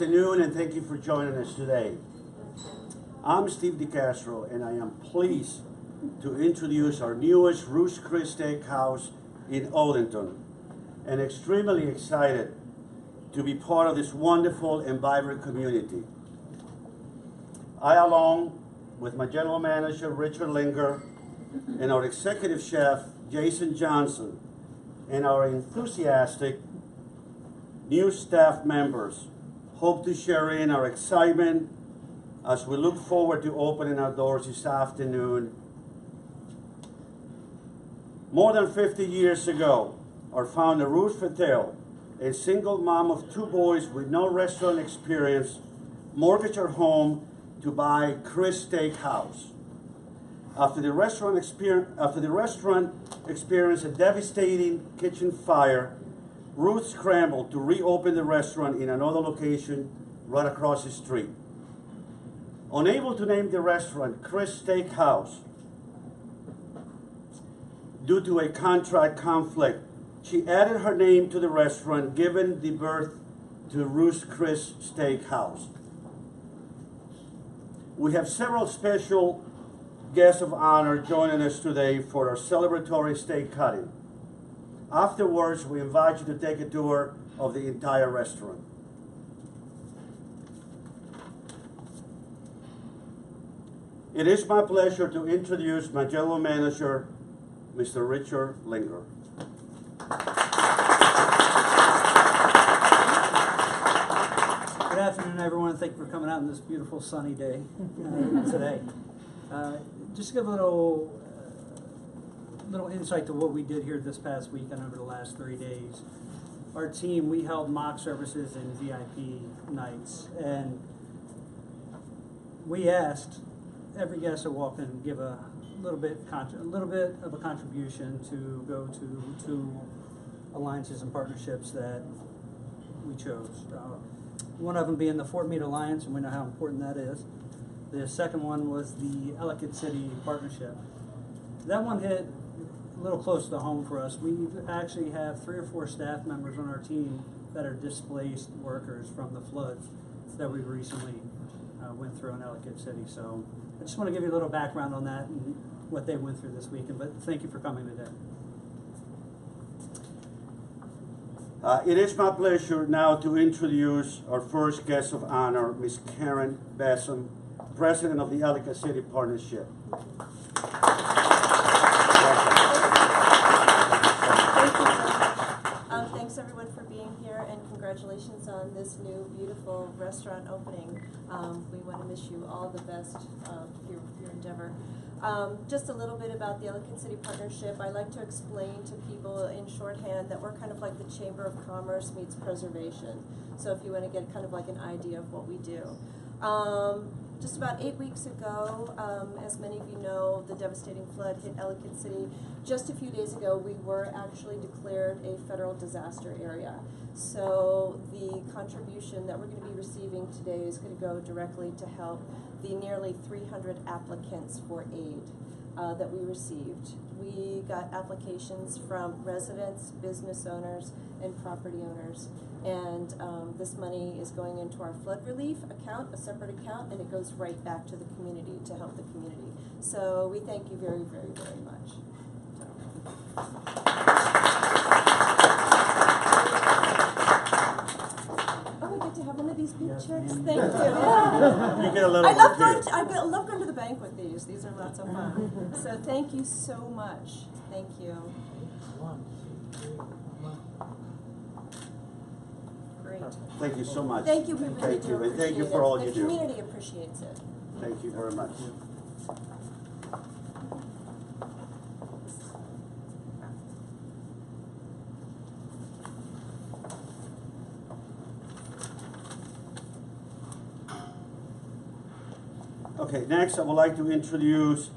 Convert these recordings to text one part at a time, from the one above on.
Afternoon, and thank you for joining us today. I'm Steve DeCastro, and I am pleased to introduce our newest Ruth's Chris Steakhouse in Odenton, and extremely excited to be part of this wonderful and vibrant community. I, along with my general manager, Richard Linger, and our executive chef, Jason Johnson, and our enthusiastic new staff members, hope to share in our excitement as we look forward to opening our doors this afternoon. More than 50 years ago, our founder, Ruth, a single mom of 2 boys with no restaurant experience, mortgaged her home to buy Chris Steakhouse. After the restaurant experienced a devastating kitchen fire, Ruth scrambled to reopen the restaurant in another location right across the street. Unable to name the restaurant Chris Steakhouse due to a contract conflict, she added her name to the restaurant, giving the birth to Ruth's Chris Steakhouse. We have several special guests of honor joining us today for our celebratory steak cutting. Afterwards, we invite you to take a tour of the entire restaurant. It is my pleasure to introduce my general manager, Mr. Richard Linger. Good afternoon, everyone. Thank you for coming out on this beautiful sunny day today. Just to give a little insight to what we did here this past week and over the last 3 days. Our team, we held mock services and VIP nights, and we asked every guest that walked in to give a little bit of a contribution to go to 2 alliances and partnerships that we chose. One of them being the Fort Meade Alliance, and we know how important that is. The second one was the Ellicott City Partnership. That one hit a little close to home for us. We actually have 3 or 4 staff members on our team that are displaced workers from the floods that we recently went through in Ellicott City. So I just want to give you a little background on that and what they went through this weekend, but thank you for coming today. It is my pleasure now to introduce our first guest of honor, Ms. Karen Bessam, President of the Ellicott City Partnership. Thanks everyone for being here, and congratulations on this new beautiful restaurant opening. We want to wish you all the best for your endeavor. Just a little bit about the Ellicott City Partnership. I like to explain to people in shorthand that we're kind of like the Chamber of Commerce meets preservation. So if you want to get kind of like an idea of what we do. Just about 8 weeks ago, as many of you know, the devastating flood hit Ellicott City. Just a few days ago, we were actually declared a federal disaster area. So the contribution that we're going to be receiving today is going to go directly to help the nearly 300 applicants for aid that we received. We got applications from residents, business owners, and property owners. And this money is going into our flood relief account, a separate account, and it goes right back to the community to help the community. So we thank you very, very, very much. Oh, we get to have one of these big checks. Thank you. You get a little I love going to the bank with these. These are lots of fun. So thank you so much. Thank you. Great. Thank you so much. Thank you. We really Thank do you, and appreciate thank you for all you The do. community appreciates it. Thank you very much. Okay, next I would like to introduce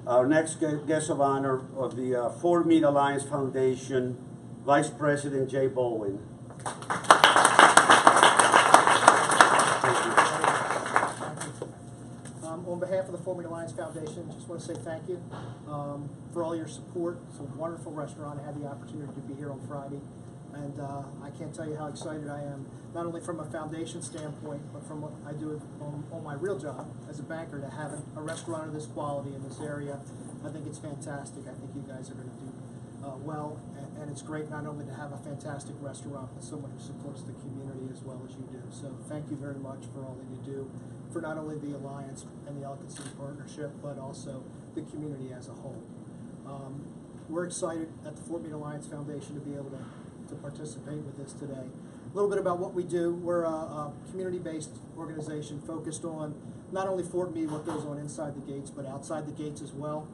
our next guest of honor of the Fort Meade Alliance Foundation, Vice President Jay Baldwin. On behalf of the Fort Meade Alliance Foundation, just want to say thank you for all your support. It's a wonderful restaurant. I had the opportunity to be here on Friday And I can't tell you how excited I am, not only from a foundation standpoint, but from what I do on my real job as a banker, to have a restaurant of this quality in this area. I think it's fantastic. I think you guys are going to do well, and it's great not only to have a fantastic restaurant, but someone who supports the community as well as you do. So thank you very much for all that you do for not only the Alliance and the Ellicott City Partnership, but also the community as a whole. We're excited at the Fort Meade Alliance Foundation to be able to participate with this today. A little bit about what we do. We're a community-based organization focused on not only Fort Meade, what goes on inside the gates, but outside the gates as well.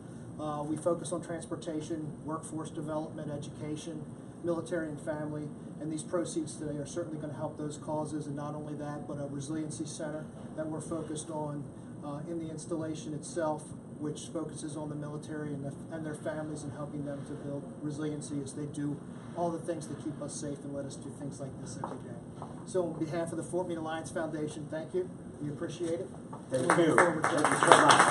We focus on transportation, workforce development, education, military and family, and these proceeds today are certainly going to help those causes, and not only that, but a resiliency center that we're focused on in the installation itself, which focuses on the military and their families and helping them to build resiliency as they do all the things that keep us safe and let us do things like this every day. So on behalf of the Fort Meade Alliance Foundation, thank you. We appreciate it. Thank We you. look forward to Thank you it. so much.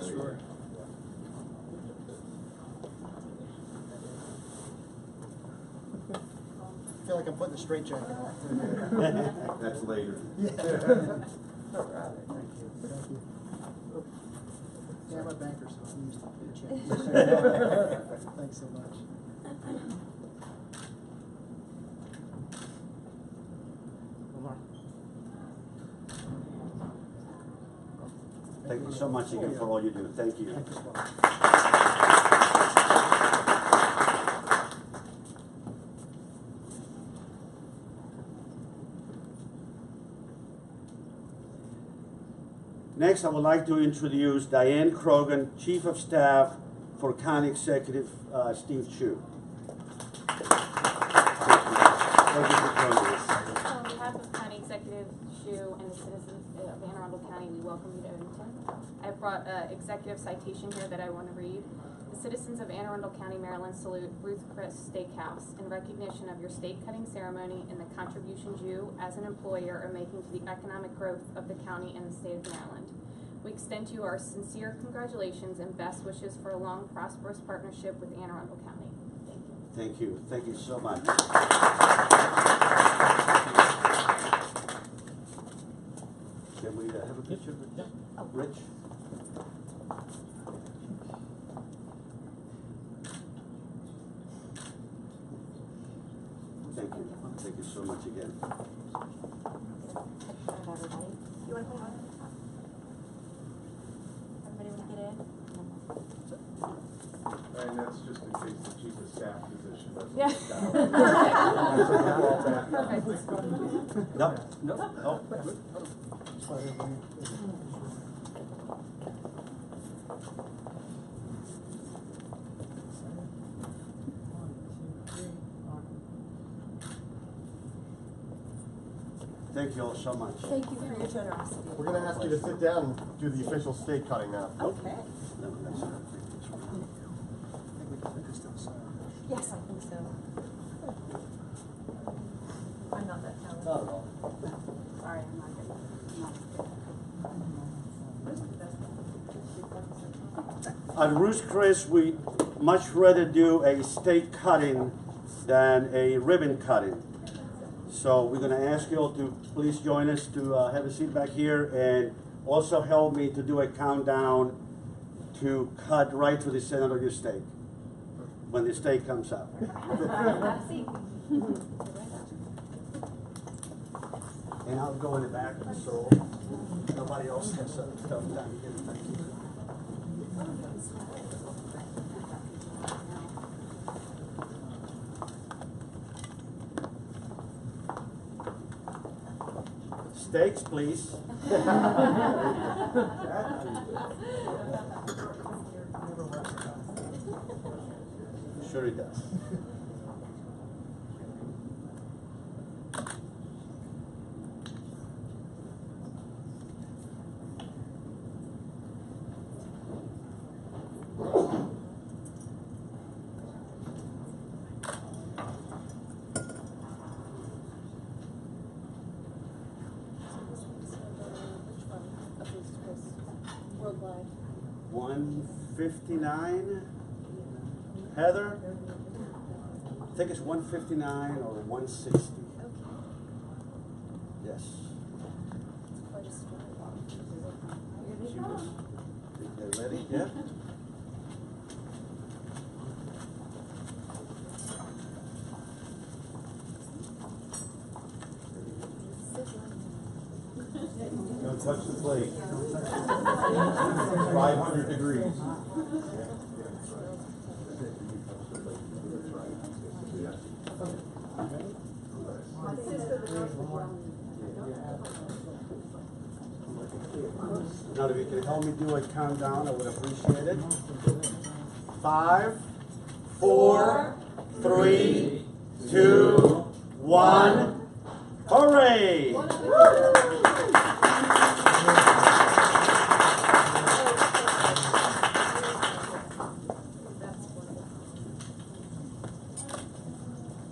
Sure. I feel like I'm putting a straight jacket on. That's later. Thank you. Yeah, I'm a banker, so I'm used to the chance. Thanks so much. Thank you so much again for all you do. Thank you. Thank you so much. Next, I would like to introduce Diane Krogan, Chief of Staff for County Executive Steve Chu. Thank you for joining us. On behalf of County Executive Shu and the citizens of Anne Arundel County, we welcome you to Odenton. I've brought an executive citation here that I want to read. The citizens of Anne Arundel County, Maryland salute Ruth Chris Steakhouse in recognition of your steak cutting ceremony and the contributions you, as an employer, are making to the economic growth of the county and the state of Maryland. We extend to you our sincere congratulations and best wishes for a long, prosperous partnership with Anne Arundel County. Thank you. Thank you. Thank you so much. Can we have a picture of Rich? Thank you. Thank you so much again. Everybody, you want to hold on? Everybody want to get in? And that's just in case the chief of staff position doesn't. Yeah. Perfect. No, no. Thank you all so much. Thank you for your generosity. We're gonna ask you to sit down and do the official steak cutting now. Okay. No, that's not. I think we can still sign. Yes, I think so. I'm not that talented. Not at all. Sorry, I'm not good. At Ruth Chris, we much rather do a steak cutting than a ribbon cutting. So we're going to ask you all to please join us to have a seat back here, and also help me to do a countdown to cut right to the center of your steak when the steak comes out. And I'll go in the back so nobody else has a tough time getting back here. Steaks, please. Sure it does. Which one of these, Chris? Worldwide. 159. Heather? I think it's 159 or 160. Okay. Yes. It's quite a story. Okay, ready? Yeah? Don't touch the plate. 500 degrees. Now, if you can help me do a countdown, I would appreciate it. 5, 4, 3, 2, 1. Hooray!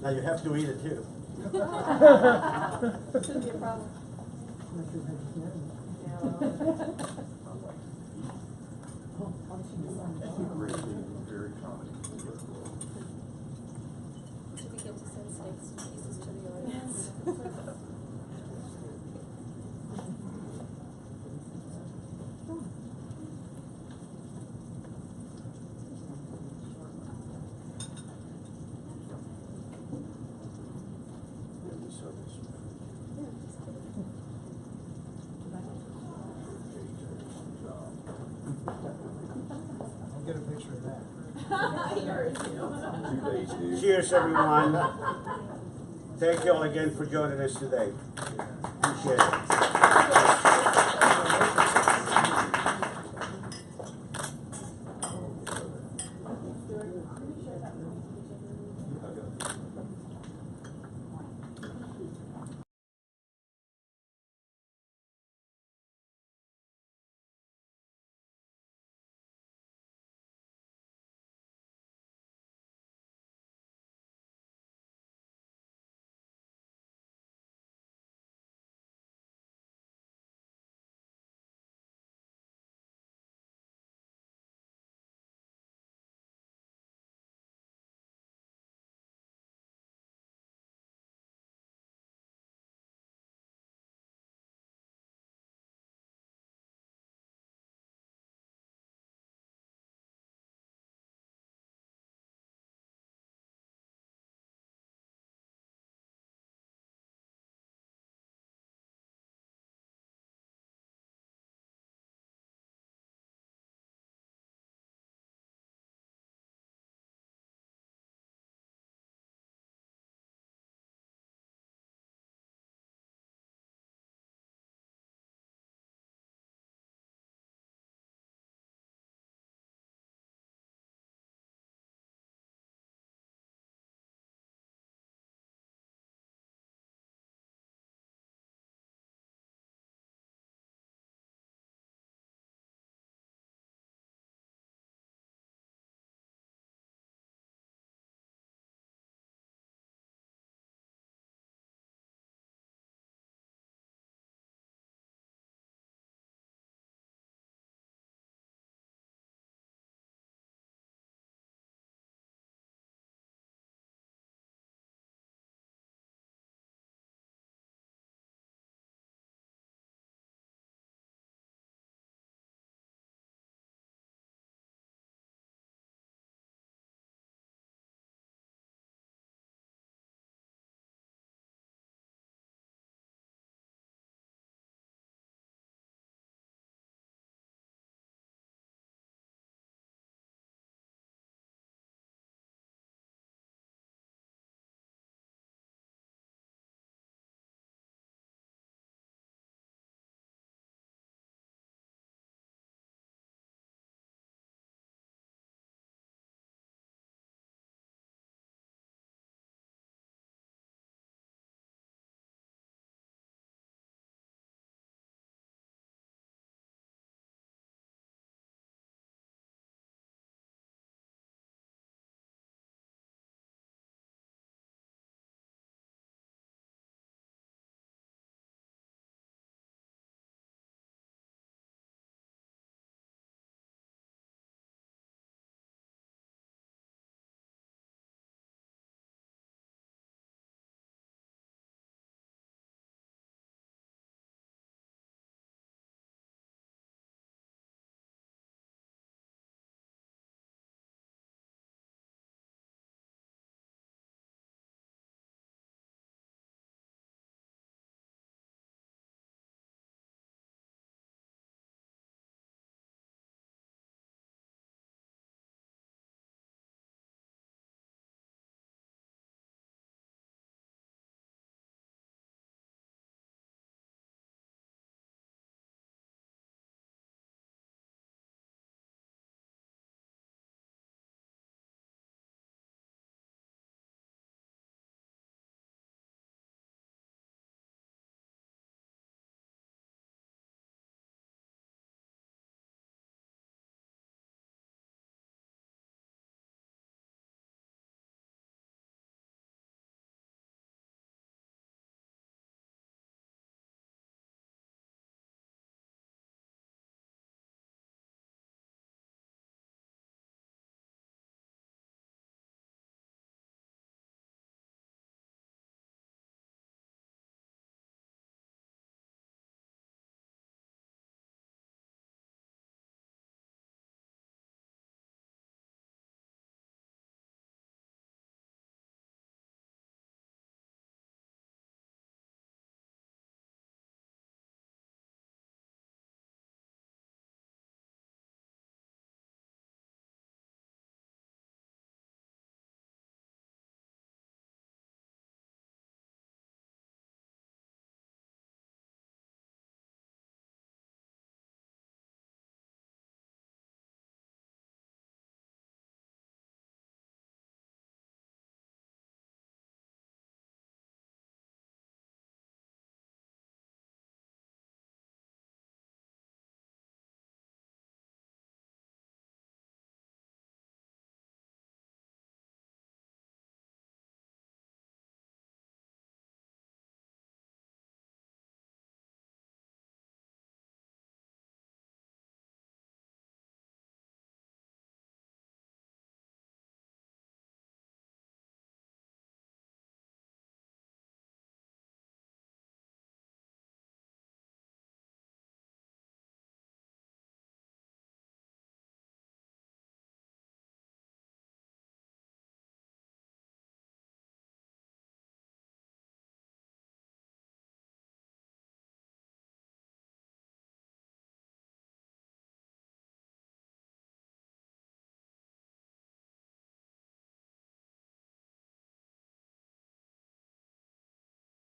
Now you have to eat it too. Shouldn't be a problem. Very common. Did we get to send steaks and pieces to the audience? I'll get a picture of that. Cheers, everyone. Thank you all again for joining us today. Appreciate it.